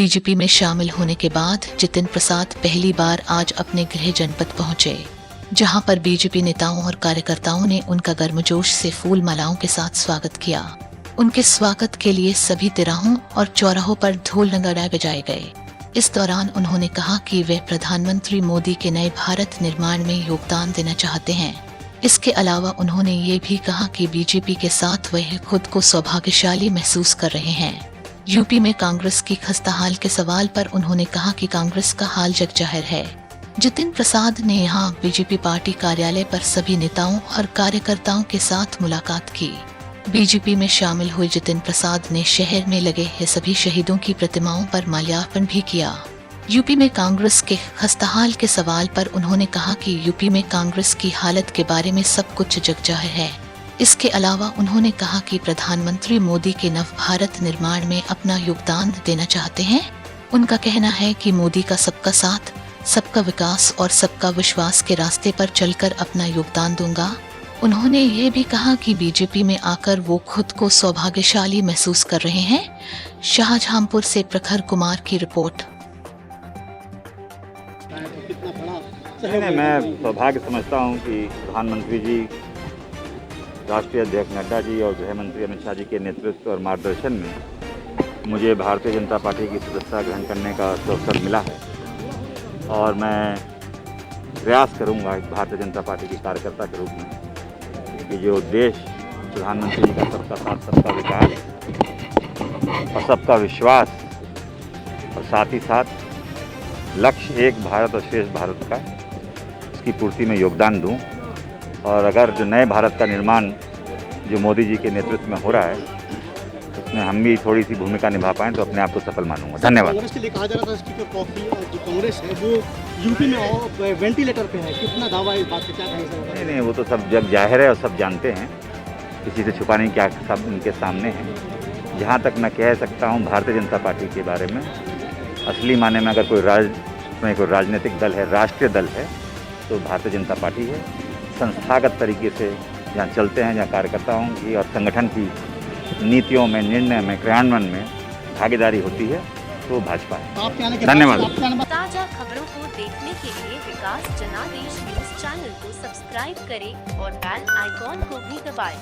BJP में शामिल होने के बाद जितिन प्रसाद पहली बार आज अपने गृह जनपद पहुंचे, जहां पर बीजेपी नेताओं और कार्यकर्ताओं ने उनका गर्मजोश से फूल मालाओं के साथ स्वागत किया। उनके स्वागत के लिए सभी तिराहों और चौराहों पर ढोल नगाड़े बजाए गए। इस दौरान उन्होंने कहा कि वे प्रधानमंत्री मोदी के नए भारत निर्माण में योगदान देना चाहते हैं। इसके अलावा उन्होंने ये भी कहा कि बीजेपी के साथ वह खुद को सौभाग्यशाली महसूस कर रहे हैं। यूपी में कांग्रेस की खस्ताहाल के सवाल पर उन्होंने कहा कि कांग्रेस का हाल जग जाहिर है। जितिन प्रसाद ने यहां बीजेपी पार्टी कार्यालय पर सभी नेताओं और कार्यकर्ताओं के साथ मुलाकात की। बीजेपी में शामिल हुए जितिन प्रसाद ने शहर में लगे हैं सभी शहीदों की प्रतिमाओं पर माल्यार्पण भी किया। यूपी में कांग्रेस के खस्ताहाल के सवाल पर उन्होंने कहा कि यूपी में कांग्रेस की हालत के बारे में सब कुछ जग जाहिर है। इसके अलावा उन्होंने कहा कि प्रधानमंत्री मोदी के नव भारत निर्माण में अपना योगदान देना चाहते हैं। उनका कहना है कि मोदी का सबका साथ, सबका विकास और सबका विश्वास के रास्ते पर चलकर अपना योगदान दूंगा। उन्होंने ये भी कहा कि बीजेपी में आकर वो खुद को सौभाग्यशाली महसूस कर रहे हैं। शाहजहांपुर से प्रखर कुमार की रिपोर्ट। मैं सौभाग्य समझता हूँ कि प्रधानमंत्री जी, राष्ट्रीय अध्यक्ष नड्डा जी और गृह मंत्री अमित शाह जी के नेतृत्व और मार्गदर्शन में मुझे भारतीय जनता पार्टी की सदस्यता ग्रहण करने का अवसर मिला है और मैं प्रयास करूंगा एक भारतीय जनता पार्टी के कार्यकर्ता के रूप में कि जो उद्देश्य प्रधानमंत्री जी का सबका साथ, सबका विकास और सबका विश्वास और साथ ही साथ लक्ष्य एक भारत और श्रेष्ठ भारत का, इसकी पूर्ति में योगदान दूं। और अगर जो नए भारत का निर्माण जो मोदी जी के नेतृत्व में हो रहा है, उसमें हम भी थोड़ी सी भूमिका निभा पाएँ तो अपने आप को सफल मानूंगा। धन्यवाद। कांग्रेस के लिए कहा जा रहा था इसकी जो कॉफी और जो कांग्रेस है वो यूपी में वेंटिलेटर पे है, कितना दावा है इस बात से, क्या कहेंगे? नहीं, वो तो सब जग जाहिर है और सब जानते हैं, किसी से छुपाने की क्या, सब उनके सामने है। जहाँ तक मैं कह सकता हूँ भारतीय जनता पार्टी के बारे में, असली माने में अगर कोई राजनीतिक दल है, राष्ट्रीय दल है, तो भारतीय जनता पार्टी है। संस्थागत तरीके से जहाँ चलते हैं, जहाँ कार्यकर्ताओं की और संगठन की नीतियों में, निर्णय में, क्रियान्वयन में भागीदारी होती है, तो भाजपा है। धन्यवाद। ताज़ा खबरों को देखने के लिए विकास जनादेश न्यूज चैनल को सब्सक्राइब करें और बेल आइकॉन को भी दबाएं।